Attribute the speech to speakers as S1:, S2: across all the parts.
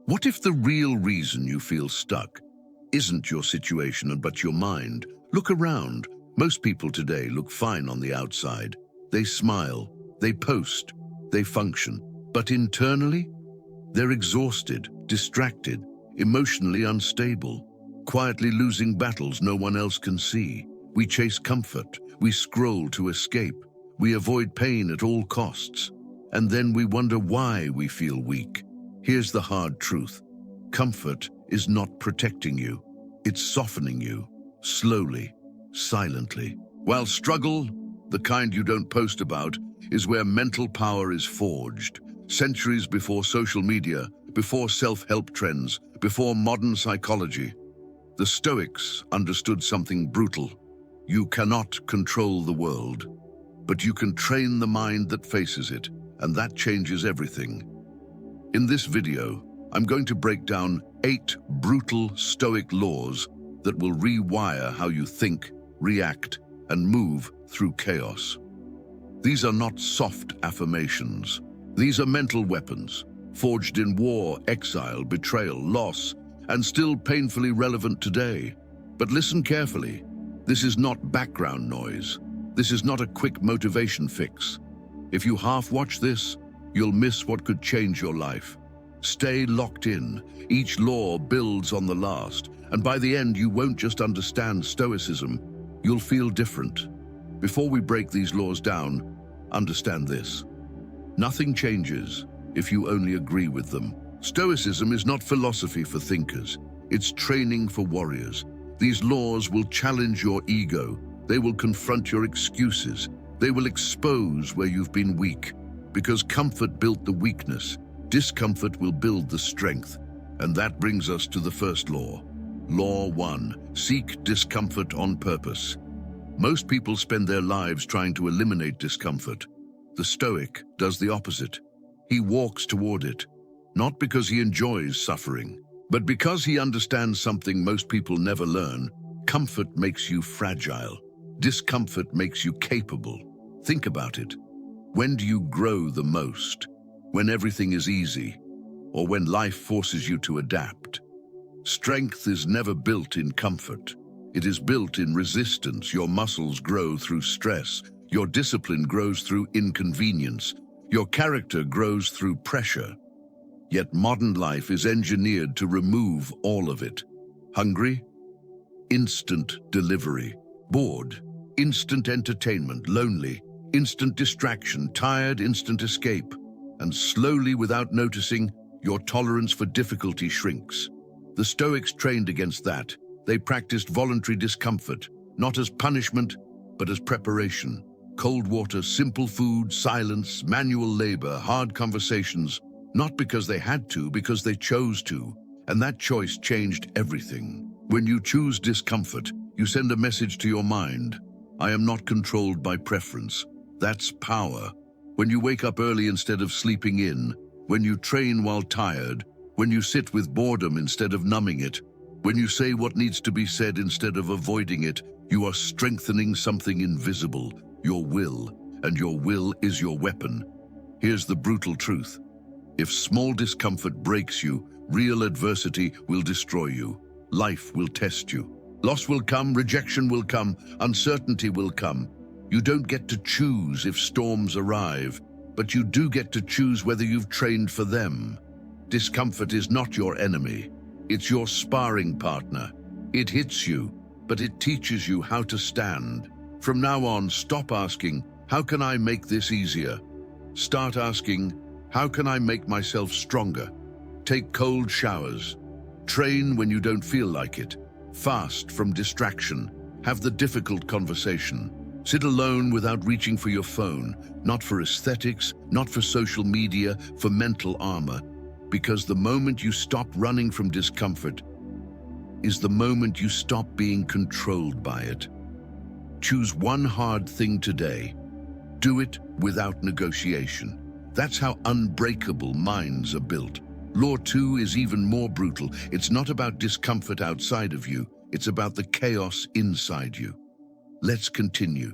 S1: What if the real reason you feel stuck isn't your situation but your mind? Look around. Most people today look fine on the outside. They smile, they post, they function. But internally, they're exhausted, distracted, emotionally unstable, quietly losing battles no one else can see. We chase comfort, we scroll to escape, we avoid pain at all costs, and then we wonder why we feel weak. Here's the hard truth. Comfort is not protecting you. It's softening you, slowly, silently. While struggle, the kind you don't post about, is where mental power is forged. Centuries before social media, before self-help trends, before modern psychology, the Stoics understood something brutal. You cannot control the world, but you can train the mind that faces it, and that changes everything. In this video, I'm going to break down 8 brutal Stoic laws that will rewire how you think, react, and move through chaos. These are not soft affirmations. These are mental weapons, forged in war, exile, betrayal, loss, and still painfully relevant today. But listen carefully. This is not background noise. This is not a quick motivation fix. If you half-watch this, you'll miss what could change your life. Stay locked in. Each law builds on the last, and by the end, you won't just understand Stoicism, you'll feel different. Before we break these laws down, understand this. Nothing changes if you only agree with them. Stoicism is not philosophy for thinkers. It's training for warriors. These laws will challenge your ego. They will confront your excuses. They will expose where you've been weak. Because comfort built the weakness, discomfort will build the strength. And that brings us to the first law. Law 1. Seek discomfort on purpose. Most people spend their lives trying to eliminate discomfort. The Stoic does the opposite. He walks toward it, not because he enjoys suffering, but because he understands something most people never learn. Comfort makes you fragile. Discomfort makes you capable. Think about it. When do you grow the most? When everything is easy, or when life forces you to adapt? Strength is never built in comfort. It is built in resistance. Your muscles grow through stress. Your discipline grows through inconvenience. Your character grows through pressure. Yet modern life is engineered to remove all of it. Hungry? Instant delivery. Bored? Instant entertainment. Lonely? Instant distraction. Tired? Instant escape. And slowly, without noticing, your tolerance for difficulty shrinks. The Stoics trained against that. They practiced voluntary discomfort, not as punishment, but as preparation. Cold water, simple food, silence, manual labor, hard conversations, not because they had to, because they chose to. And that choice changed everything. When you choose discomfort, you send a message to your mind. I am not controlled by preference. That's power. When you wake up early instead of sleeping in, when you train while tired, when you sit with boredom instead of numbing it, when you say what needs to be said instead of avoiding it, you are strengthening something invisible, your will, and your will is your weapon. Here's the brutal truth. If small discomfort breaks you, real adversity will destroy you. Life will test you. Loss will come, rejection will come, uncertainty will come. You don't get to choose if storms arrive, but you do get to choose whether you've trained for them. Discomfort is not your enemy. It's your sparring partner. It hits you, but it teaches you how to stand. From now on, stop asking, how can I make this easier? Start asking, how can I make myself stronger? Take cold showers. Train when you don't feel like it. Fast from distraction. Have the difficult conversation. Sit alone without reaching for your phone, not for aesthetics, not for social media, for mental armor. Because the moment you stop running from discomfort is the moment you stop being controlled by it. Choose one hard thing today. Do it without negotiation. That's how unbreakable minds are built. Law 2 is even more brutal. It's not about discomfort outside of you. It's about the chaos inside you. Let's continue.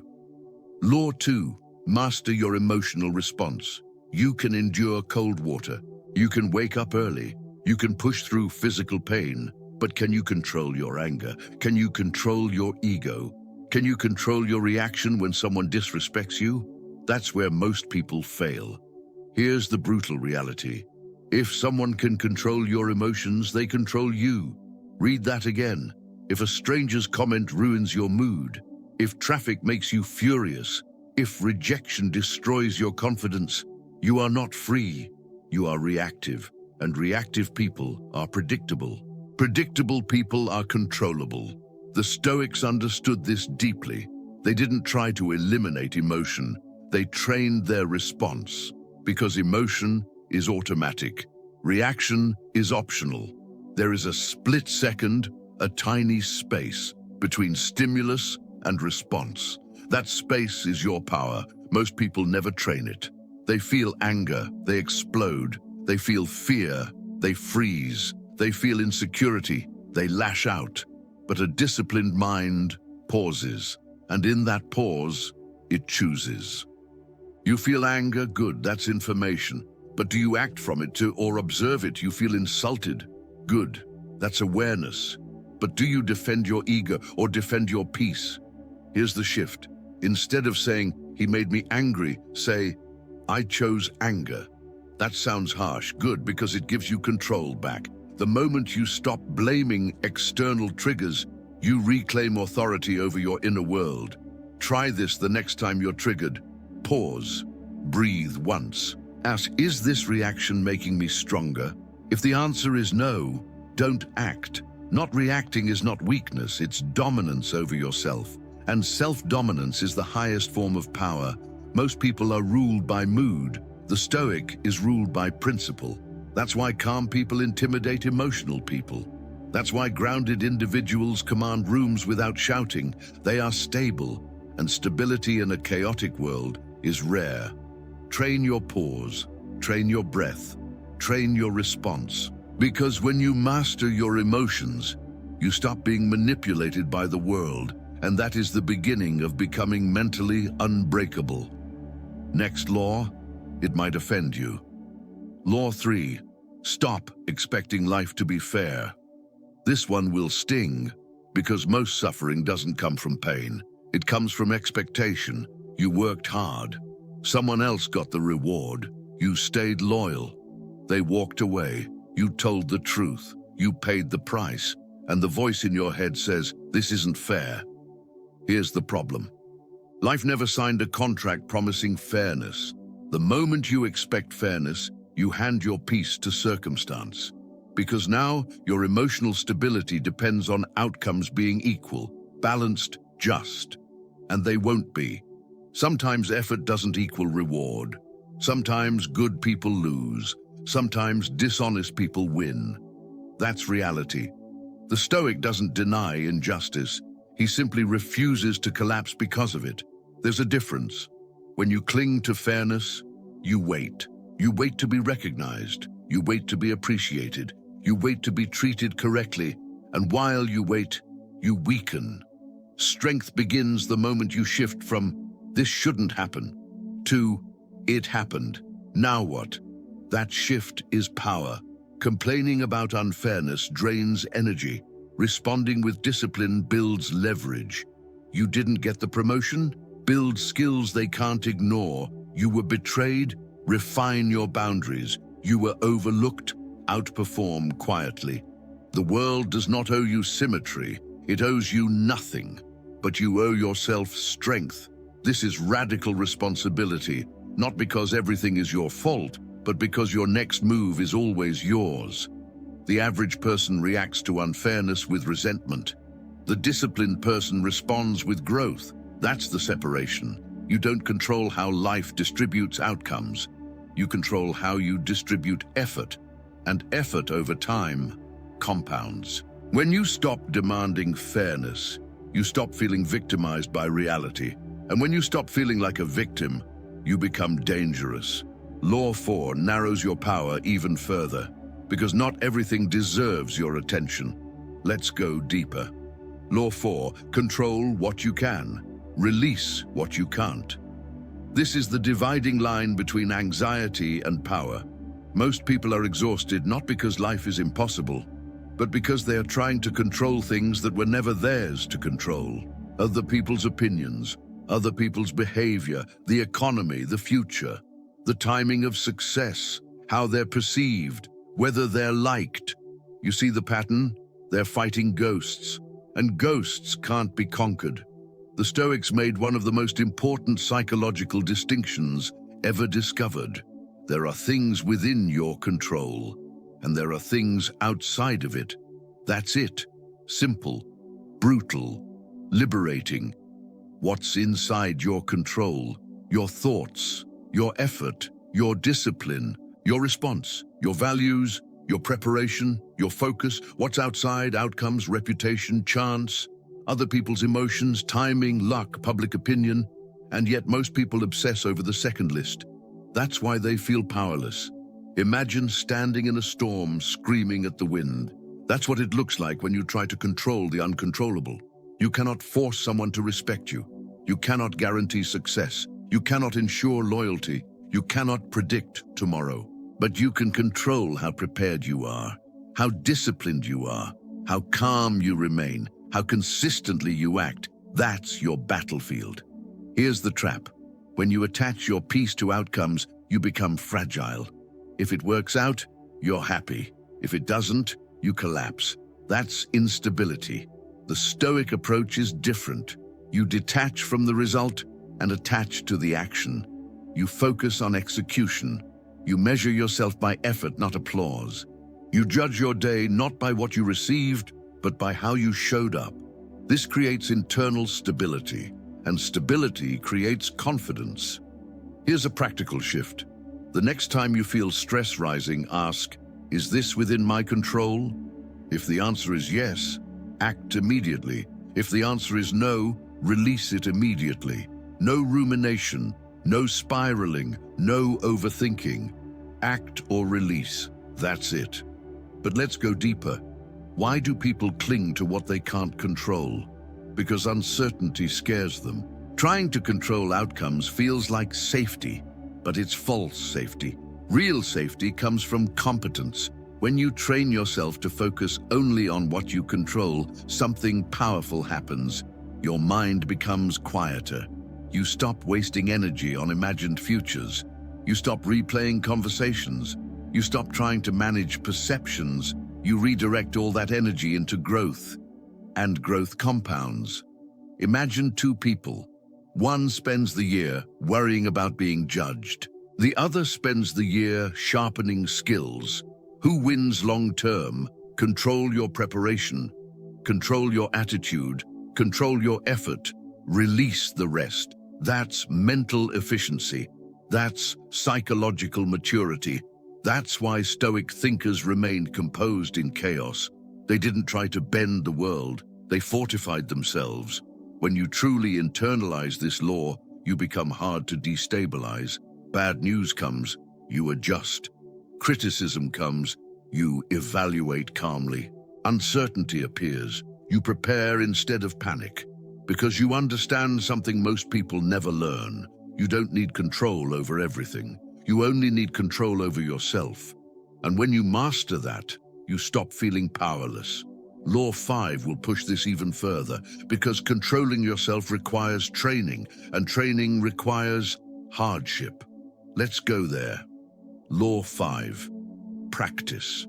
S1: Law 2, master your emotional response. You can endure cold water. You can wake up early. You can push through physical pain, but can you control your anger? Can you control your ego? Can you control your reaction when someone disrespects you? That's where most people fail. Here's the brutal reality. If someone can control your emotions, they control you. Read that again. If a stranger's comment ruins your mood, if traffic makes you furious, if rejection destroys your confidence, you are not free. You are reactive, and reactive people are predictable. Predictable people are controllable. The Stoics understood this deeply. They didn't try to eliminate emotion. They trained their response, because emotion is automatic. Reaction is optional. There is a split second, a tiny space between stimulus and response. That space is your power. Most people never train it. They feel anger, they explode. They feel fear, they freeze. They feel insecurity, they lash out. But a disciplined mind pauses, and in that pause, it chooses. You feel anger, good, that's information. But do you act from it or observe it? You feel insulted, good, that's awareness. But do you defend your ego or defend your peace? Here's the shift. Instead of saying, he made me angry, say, I chose anger. That sounds harsh, good, because it gives you control back. The moment you stop blaming external triggers, you reclaim authority over your inner world. Try this the next time you're triggered. Pause. Breathe once. Ask, is this reaction making me stronger? If the answer is no, don't act. Not reacting is not weakness, it's dominance over yourself. And self-dominance is the highest form of power. Most people are ruled by mood. The Stoic is ruled by principle. That's why calm people intimidate emotional people. That's why grounded individuals command rooms without shouting. They are stable, and stability in a chaotic world is rare. Train your pause, train your breath, train your response. Because when you master your emotions, you stop being manipulated by the world, and that is the beginning of becoming mentally unbreakable. Next law, it might offend you. Law 3, stop expecting life to be fair. This one will sting, because most suffering doesn't come from pain. It comes from expectation. You worked hard. Someone else got the reward. You stayed loyal. They walked away. You told the truth. You paid the price. And the voice in your head says, this isn't fair. Here's the problem. Life never signed a contract promising fairness. The moment you expect fairness, you hand your peace to circumstance. Because now your emotional stability depends on outcomes being equal, balanced, just. And they won't be. Sometimes effort doesn't equal reward. Sometimes good people lose. Sometimes dishonest people win. That's reality. The Stoic doesn't deny injustice. He simply refuses to collapse because of it. There's a difference. When you cling to fairness, you wait. You wait to be recognized. You wait to be appreciated. You wait to be treated correctly. And while you wait, you weaken. Strength begins the moment you shift from, this shouldn't happen, to, it happened. Now what? That shift is power. Complaining about unfairness drains energy. Responding with discipline builds leverage. You didn't get the promotion? Build skills they can't ignore. You were betrayed? Refine your boundaries. You were overlooked? Outperform quietly. The world does not owe you symmetry. It owes you nothing. But you owe yourself strength. This is radical responsibility, not because everything is your fault, but because your next move is always yours. The average person reacts to unfairness with resentment. The disciplined person responds with growth. That's the separation. You don't control how life distributes outcomes. You control how you distribute effort. And effort over time compounds. When you stop demanding fairness, you stop feeling victimized by reality. And when you stop feeling like a victim, you become dangerous. Law 4 narrows your power even further, because not everything deserves your attention. Let's go deeper. Law 4, control what you can, release what you can't. This is the dividing line between anxiety and power. Most people are exhausted not because life is impossible, but because they are trying to control things that were never theirs to control. Other people's opinions, other people's behavior, the economy, the future, the timing of success, how they're perceived, whether they're liked. You see the pattern? They're fighting ghosts, and ghosts can't be conquered. The Stoics made one of the most important psychological distinctions ever discovered. There are things within your control, and there are things outside of it. That's it. Simple, brutal, liberating. What's inside your control? Your thoughts, your effort, your discipline, your response, your values, your preparation, your focus. What's outside? Outcomes, reputation, chance, other people's emotions, timing, luck, public opinion. And yet most people obsess over the second list. That's why they feel powerless. Imagine standing in a storm, screaming at the wind. That's what it looks like when you try to control the uncontrollable. You cannot force someone to respect you. You cannot guarantee success. You cannot ensure loyalty. You cannot predict tomorrow. But you can control how prepared you are, how disciplined you are, how calm you remain, how consistently you act. That's your battlefield. Here's the trap. When you attach your peace to outcomes, you become fragile. If it works out, you're happy. If it doesn't, you collapse. That's instability. The Stoic approach is different. You detach from the result and attach to the action. You focus on execution. You measure yourself by effort, not applause. You judge your day not by what you received, but by how you showed up. This creates internal stability, and stability creates confidence. Here's a practical shift. The next time you feel stress rising, ask, is this within my control? If the answer is yes, act immediately. If the answer is no, release it immediately. No rumination, no spiraling, no overthinking. Act or release. That's it. But let's go deeper. Why do people cling to what they can't control? Because uncertainty scares them. Trying to control outcomes feels like safety, but it's false safety. Real safety comes from competence. When you train yourself to focus only on what you control, something powerful happens. Your mind becomes quieter. You stop wasting energy on imagined futures. You stop replaying conversations. You stop trying to manage perceptions. You redirect all that energy into growth. And growth compounds. Imagine two people. One spends the year worrying about being judged. The other spends the year sharpening skills. Who wins long term? Control your preparation. Control your attitude. Control your effort. Release the rest. That's mental efficiency. That's psychological maturity. That's why Stoic thinkers remained composed in chaos. They didn't try to bend the world. They fortified themselves. When you truly internalize this law, you become hard to destabilize. Bad news comes, you adjust. Criticism comes, you evaluate calmly. Uncertainty appears, you prepare instead of panic. Because you understand something most people never learn. You don't need control over everything. You only need control over yourself. And when you master that, you stop feeling powerless. Law 5 will push this even further, because controlling yourself requires training, and training requires hardship. Let's go there. Law 5. Practice.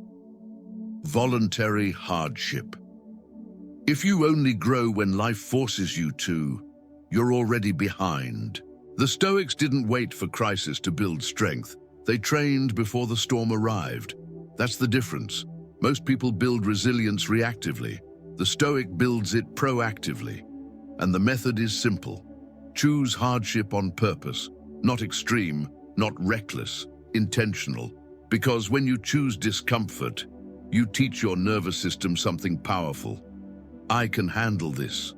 S1: Voluntary hardship. If you only grow when life forces you to, you're already behind. The Stoics didn't wait for crisis to build strength. They trained before the storm arrived. That's the difference. Most people build resilience reactively. The Stoic builds it proactively. And the method is simple. Choose hardship on purpose, not extreme, not reckless, intentional. Because when you choose discomfort, you teach your nervous system something powerful. I can handle this.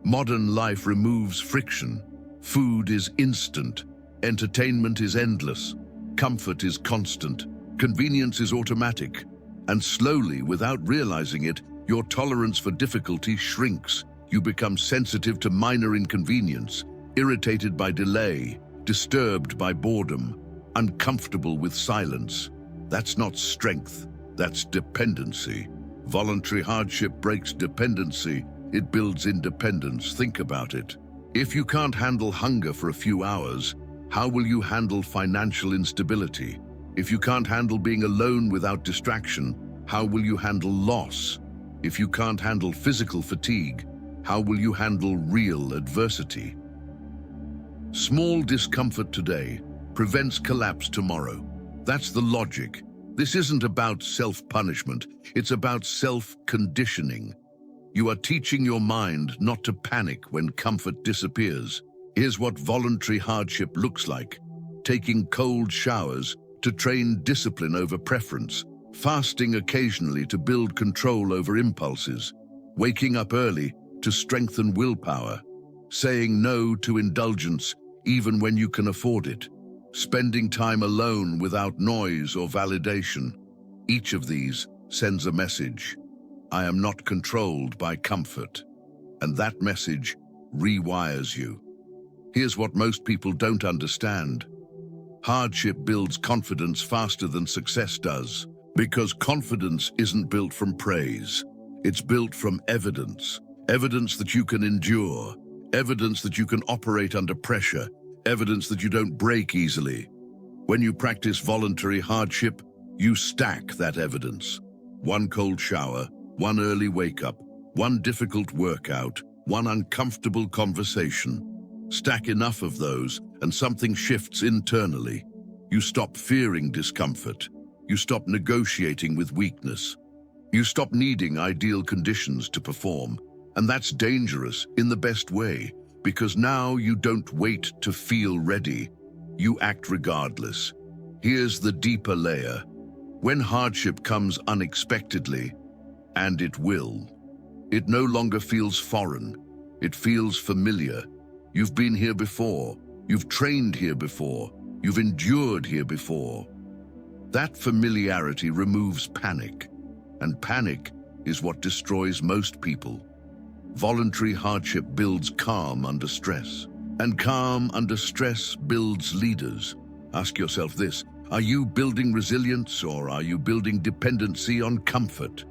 S1: Modern life removes friction. Food is instant. Entertainment is endless. Comfort is constant. Convenience is automatic. And slowly, without realizing it, your tolerance for difficulty shrinks. You become sensitive to minor inconvenience, irritated by delay, disturbed by boredom, uncomfortable with silence. That's not strength, that's dependency. Voluntary hardship breaks dependency. It builds independence. Think about it. If you can't handle hunger for a few hours, how will you handle financial instability? If you can't handle being alone without distraction, how will you handle loss? If you can't handle physical fatigue, how will you handle real adversity? Small discomfort today prevents collapse tomorrow. That's the logic. This isn't about self-punishment, it's about self-conditioning. You are teaching your mind not to panic when comfort disappears. Here's what voluntary hardship looks like: taking cold showers to train discipline over preference, fasting occasionally to build control over impulses, waking up early to strengthen willpower, saying no to indulgence even when you can afford it, spending time alone without noise or validation. Each of these sends a message: I am not controlled by comfort. And that message rewires you. Here's what most people don't understand. Hardship builds confidence faster than success does, because confidence isn't built from praise. It's built from evidence. Evidence that you can endure, evidence that you can operate under pressure, evidence that you don't break easily. When you practice voluntary hardship, you stack that evidence. One cold shower, one early wake-up, one difficult workout, one uncomfortable conversation. Stack enough of those, and something shifts internally. You stop fearing discomfort. You stop negotiating with weakness. You stop needing ideal conditions to perform. And that's dangerous in the best way, because now you don't wait to feel ready. You act regardless. Here's the deeper layer. When hardship comes unexpectedly, and it will, it no longer feels foreign. It feels familiar. You've been here before. You've trained here before. You've endured here before. That familiarity removes panic, and panic is what destroys most people. Voluntary hardship builds calm under stress, and calm under stress builds leaders. Ask yourself this: are you building resilience, or are you building dependency on comfort?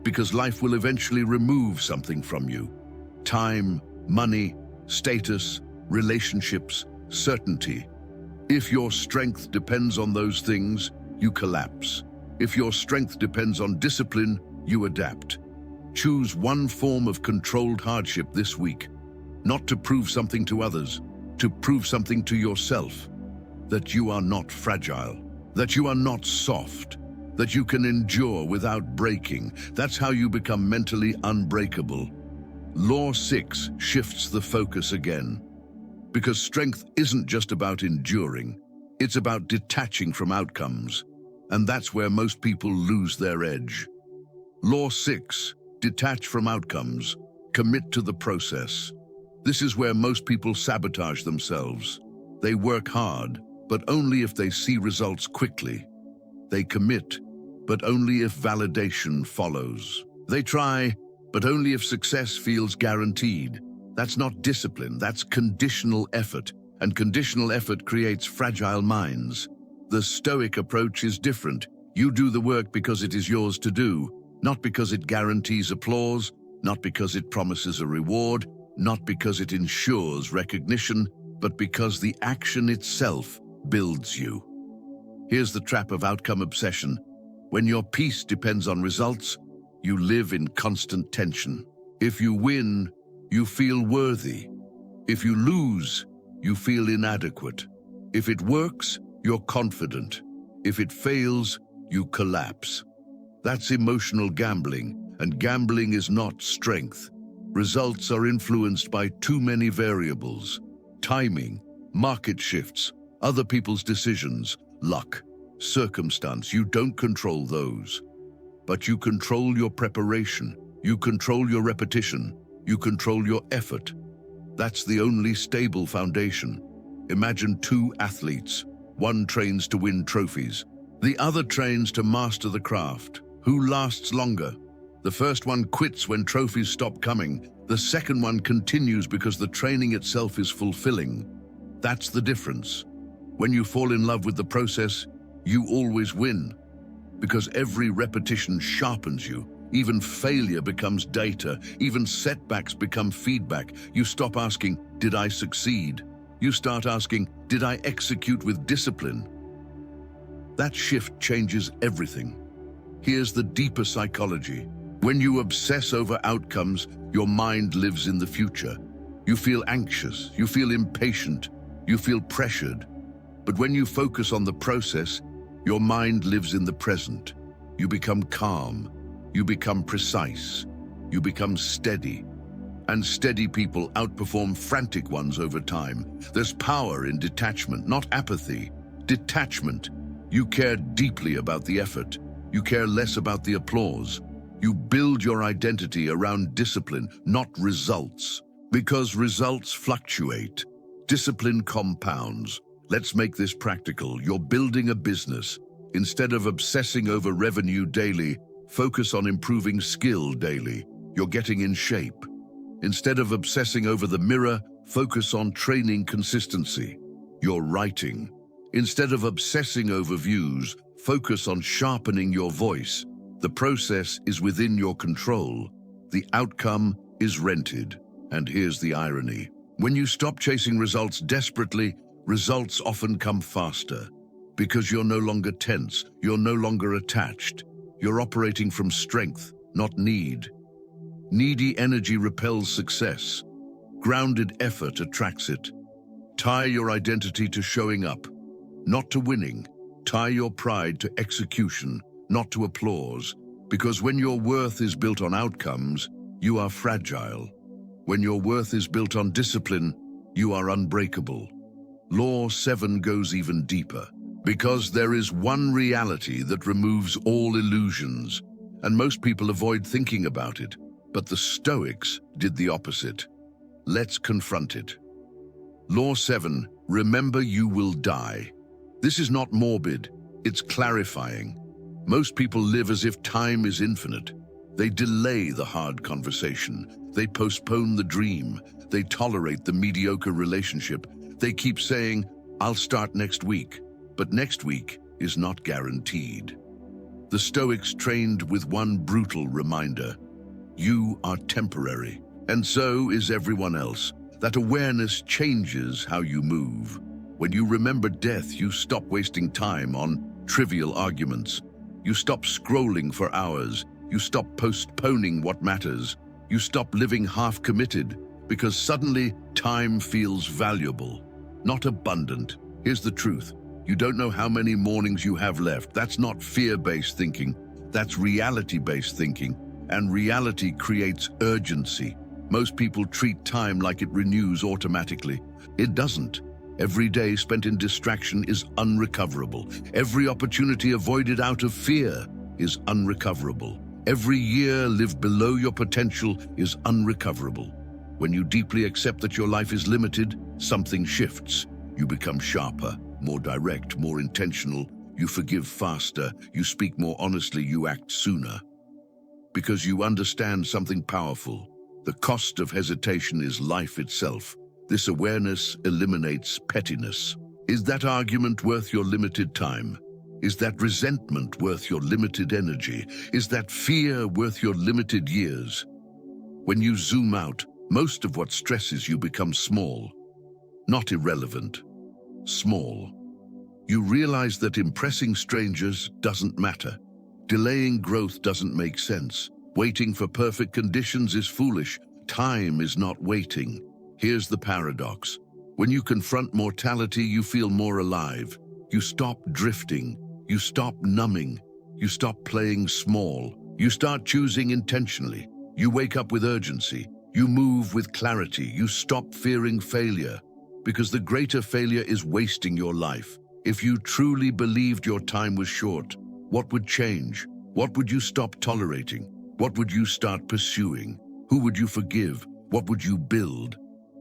S1: Because life will eventually remove something from you. Time, money, status, relationships, certainty. If your strength depends on those things, you collapse. If your strength depends on discipline, you adapt. Choose one form of controlled hardship this week, not to prove something to others, to prove something to yourself, that you are not fragile, that you are not soft, that you can endure without breaking. That's how you become mentally unbreakable. Law 6 shifts the focus again. Because strength isn't just about enduring, it's about detaching from outcomes. And that's where most people lose their edge. Law 6, detach from outcomes, commit to the process. This is where most people sabotage themselves. They work hard, but only if they see results quickly. They commit, but only if validation follows. They try, but only if success feels guaranteed. That's not discipline, that's conditional effort, and conditional effort creates fragile minds. The Stoic approach is different. You do the work because it is yours to do, not because it guarantees applause, not because it promises a reward, not because it ensures recognition, but because the action itself builds you. Here's the trap of outcome obsession. When your peace depends on results, you live in constant tension. If you win, you feel worthy. If you lose, you feel inadequate. If it works, you're confident. If it fails, you collapse. That's emotional gambling, and gambling is not strength. Results are influenced by too many variables: timing, market shifts, other people's decisions, luck, circumstance. You don't control those. But you control your preparation, you control your repetition, you control your effort. That's the only stable foundation. Imagine two athletes. One trains to win trophies. The other trains to master the craft. Who lasts longer? The first one quits when trophies stop coming. The second one continues because the training itself is fulfilling. That's the difference. When you fall in love with the process, you always win. because every repetition sharpens you. Even failure becomes data, even setbacks become feedback. You stop asking, did I succeed? You start asking, did I execute with discipline? That shift changes everything. Here's the deeper psychology. When you obsess over outcomes, your mind lives in the future. You feel anxious, you feel impatient, you feel pressured. But when you focus on the process, your mind lives in the present. You become calm, you become precise, you become steady. And steady people outperform frantic ones over time. There's power in detachment, not apathy. Detachment. You care deeply about the effort. You care less about the applause. You build your identity around discipline, not results. Because results fluctuate. Discipline compounds. Let's make this practical. You're building a business. Instead of obsessing over revenue daily, focus on improving skill daily. You're getting in shape. Instead of obsessing over the mirror, focus on training consistency. You're writing. Instead of obsessing over views, focus on sharpening your voice. The process is within your control. The outcome is rented. And here's the irony. When you stop chasing results desperately, results often come faster. Because you're no longer tense, you're no longer attached. You're operating from strength, not need. Needy energy repels success. Grounded effort attracts it. Tie your identity to showing up, not to winning. Tie your pride to execution, not to applause. Because when your worth is built on outcomes, you are fragile. When your worth is built on discipline, you are unbreakable. Law 7 goes even deeper. Because there is one reality that removes all illusions, and most people avoid thinking about it. But the Stoics did the opposite. Let's confront it. Law 7, remember you will die. This is not morbid, it's clarifying. Most people live as if time is infinite. They delay the hard conversation. They postpone the dream. They tolerate the mediocre relationship. They keep saying, I'll start next week. But next week is not guaranteed. The Stoics trained with one brutal reminder. You are temporary, and so is everyone else. That awareness changes how you move. When you remember death, you stop wasting time on trivial arguments. You stop scrolling for hours. You stop postponing what matters. You stop living half-committed, because suddenly time feels valuable, not abundant. Here's the truth. You don't know how many mornings you have left. That's not fear-based thinking. That's reality-based thinking. And reality creates urgency. Most people treat time like it renews automatically. It doesn't. Every day spent in distraction is unrecoverable. Every opportunity avoided out of fear is unrecoverable. Every year lived below your potential is unrecoverable. When you deeply accept that your life is limited, something shifts. You become sharper, more direct, more intentional. You forgive faster. You speak more honestly. You act sooner. Because you understand something powerful. The cost of hesitation is life itself. This awareness eliminates pettiness. Is that argument worth your limited time? Is that resentment worth your limited energy? Is that fear worth your limited years? When you zoom out, most of what stresses you becomes small. Not irrelevant. Small. You realize that impressing strangers doesn't matter. Delaying growth doesn't make sense. Waiting for perfect conditions is foolish. Time is not waiting. Here's the paradox. When you confront mortality, you feel more alive. You stop drifting. You stop numbing. You stop playing small. You start choosing intentionally. You wake up with urgency. You move with clarity. You stop fearing failure. Because the greater failure is wasting your life. If you truly believed your time was short, what would change? What would you stop tolerating? What would you start pursuing? Who would you forgive? What would you build?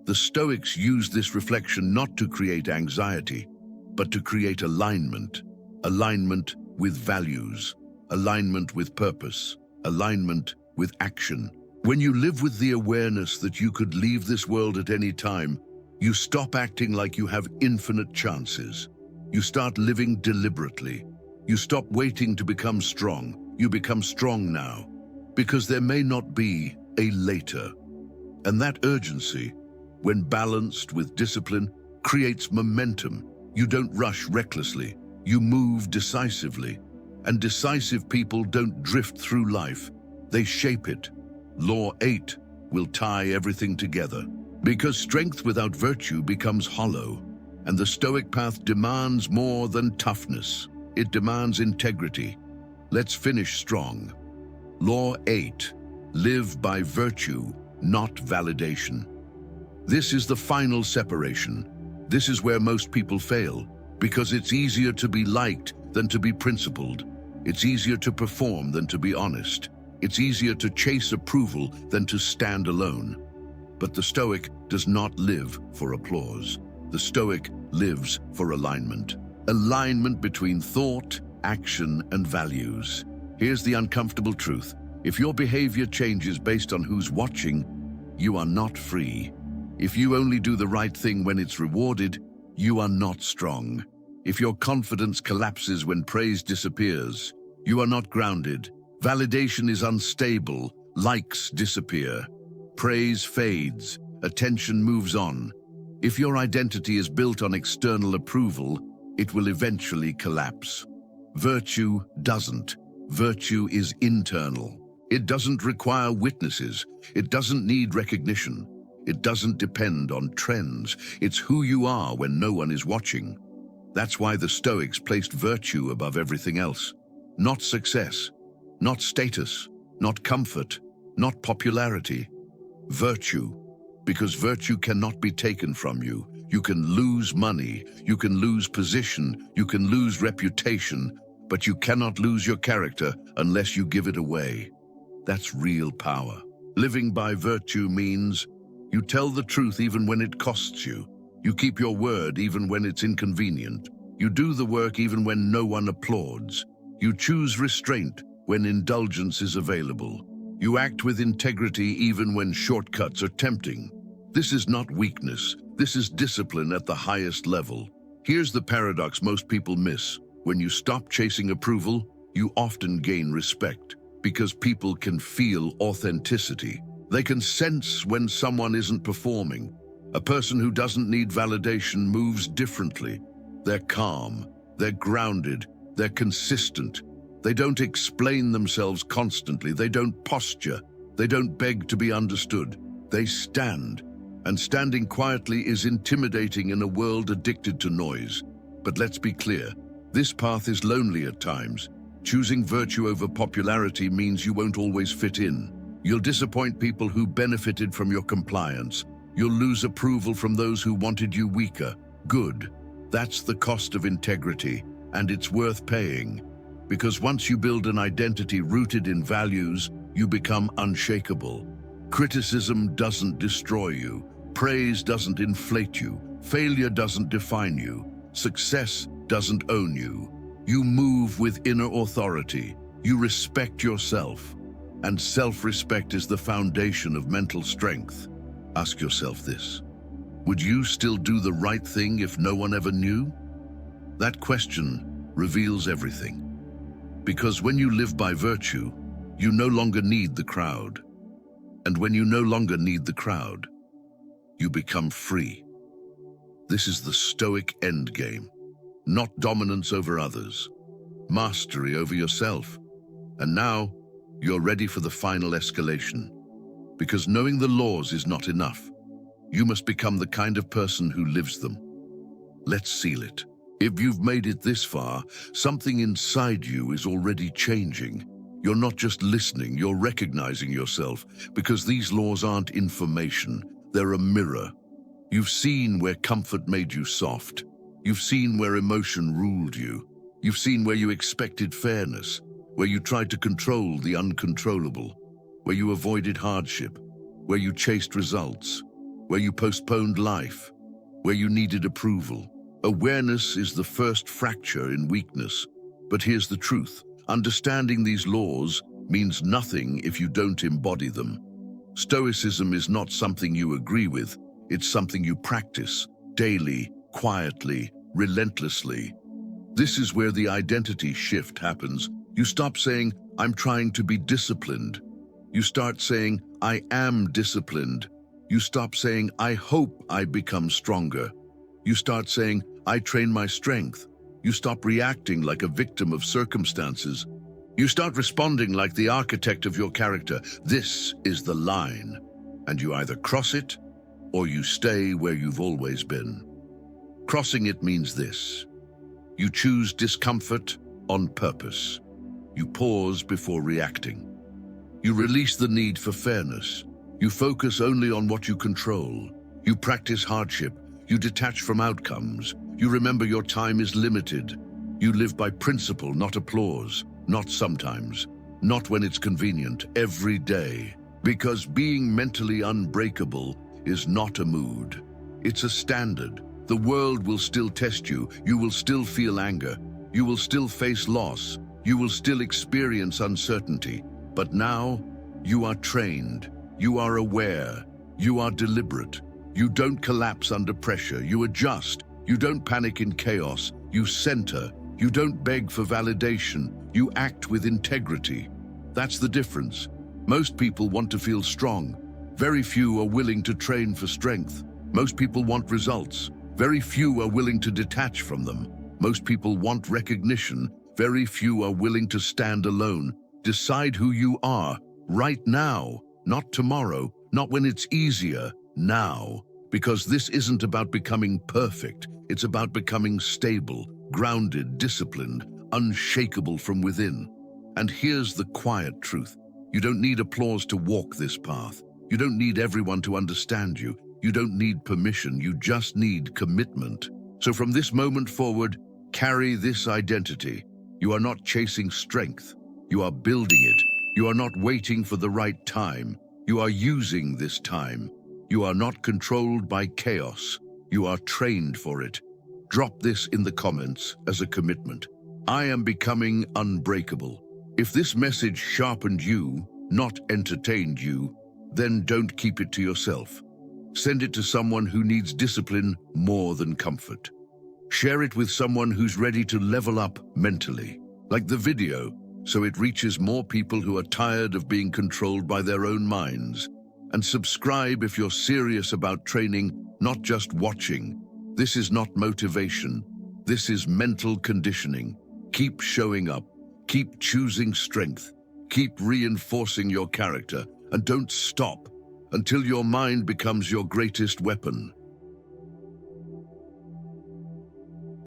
S1: The Stoics used this reflection not to create anxiety, but to create alignment. Alignment with values. Alignment with purpose. Alignment with action. When you live with the awareness that you could leave this world at any time, you stop acting like you have infinite chances. You start living deliberately. You stop waiting to become strong. You become strong now, because there may not be a later. And that urgency, when balanced with discipline, creates momentum. You don't rush recklessly. You move decisively. And decisive people don't drift through life. They shape it. Law 8 will tie everything together. Because strength without virtue becomes hollow. And the Stoic path demands more than toughness. It demands integrity. Let's finish strong. Law 8. Live by virtue, not validation. This is the final separation. This is where most people fail, because it's easier to be liked than to be principled. It's easier to perform than to be honest. It's easier to chase approval than to stand alone. But the Stoic does not live for applause. The Stoic lives for alignment. Alignment between thought, action, and values. Here's the uncomfortable truth. If your behavior changes based on who's watching, you are not free. If you only do the right thing when it's rewarded, you are not strong. If your confidence collapses when praise disappears, you are not grounded. Validation is unstable. Likes disappear. Praise fades. Attention moves on. If your identity is built on external approval, it will eventually collapse. Virtue doesn't. Virtue is internal. It doesn't require witnesses. It doesn't need recognition. It doesn't depend on trends. It's who you are when no one is watching. That's why the Stoics placed virtue above everything else. Not success, not status, not comfort, not popularity. Virtue, because virtue cannot be taken from you. You can lose money, you can lose position, you can lose reputation, but you cannot lose your character unless you give it away. That's real power. Living by virtue means you tell the truth even when it costs you. You keep your word even when it's inconvenient. You do the work even when no one applauds. You choose restraint when indulgence is available. You act with integrity even when shortcuts are tempting. This is not weakness. This is discipline at the highest level. Here's the paradox most people miss. When you stop chasing approval, you often gain respect, because people can feel authenticity. They can sense when someone isn't performing. A person who doesn't need validation moves differently. They're calm, they're grounded, they're consistent. They don't explain themselves constantly. They don't posture. They don't beg to be understood. They stand. And standing quietly is intimidating in a world addicted to noise. But let's be clear, this path is lonely at times. Choosing virtue over popularity means you won't always fit in. You'll disappoint people who benefited from your compliance. You'll lose approval from those who wanted you weaker. Good. That's the cost of integrity, and it's worth paying. Because once you build an identity rooted in values, you become unshakable. Criticism doesn't destroy you. Praise doesn't inflate you. Failure doesn't define you. Success doesn't own you. You move with inner authority. You respect yourself. And self-respect is the foundation of mental strength. Ask yourself this. Would you still do the right thing if no one ever knew? That question reveals everything. Because when you live by virtue, you no longer need the crowd. And when you no longer need the crowd, you become free. This is the Stoic endgame. Not dominance over others, mastery over yourself. And now, you're ready for the final escalation. Because knowing the laws is not enough. You must become the kind of person who lives them. Let's seal it. If you've made it this far, something inside you is already changing. You're not just listening, you're recognizing yourself, because these laws aren't information, they're a mirror. You've seen where comfort made you soft. You've seen where emotion ruled you. You've seen where you expected fairness, where you tried to control the uncontrollable, where you avoided hardship, where you chased results, where you postponed life, where you needed approval. Awareness is the first fracture in weakness. But here's the truth. Understanding these laws means nothing if you don't embody them. Stoicism is not something you agree with. It's something you practice daily, quietly, relentlessly. This is where the identity shift happens. You stop saying, I'm trying to be disciplined. You start saying, I am disciplined. You stop saying, I hope I become stronger. You start saying, I train my strength. You stop reacting like a victim of circumstances. You start responding like the architect of your character. This is the line, and you either cross it or you stay where you've always been. Crossing it means this: you choose discomfort on purpose. You pause before reacting. You release the need for fairness. You focus only on what you control. You practice hardship. You detach from outcomes. You remember your time is limited. You live by principle, not applause. Not sometimes. Not when it's convenient. Every day. Because being mentally unbreakable is not a mood. It's a standard. The world will still test you. You will still feel anger. You will still face loss. You will still experience uncertainty. But now, you are trained. You are aware. You are deliberate. You don't collapse under pressure. You adjust. You don't panic in chaos. You center. You don't beg for validation. You act with integrity. That's the difference. Most people want to feel strong. Very few are willing to train for strength. Most people want results. Very few are willing to detach from them. Most people want recognition. Very few are willing to stand alone. Decide who you are right now, not tomorrow, not when it's easier, now. Because this isn't about becoming perfect. It's about becoming stable, grounded, disciplined, unshakable from within. And here's the quiet truth. You don't need applause to walk this path. You don't need everyone to understand you. You don't need permission. You just need commitment. So from this moment forward, carry this identity. You are not chasing strength. You are building it. You are not waiting for the right time. You are using this time. You are not controlled by chaos. You are trained for it. Drop this in the comments as a commitment. I am becoming unbreakable. If this message sharpened you, not entertained you, then don't keep it to yourself. Send it to someone who needs discipline more than comfort. Share it with someone who's ready to level up mentally, like the video, so it reaches more people who are tired of being controlled by their own minds. And subscribe if you're serious about training, not just watching. This is not motivation. This is mental conditioning. Keep showing up. Keep choosing strength. Keep reinforcing your character. And don't stop until your mind becomes your greatest weapon.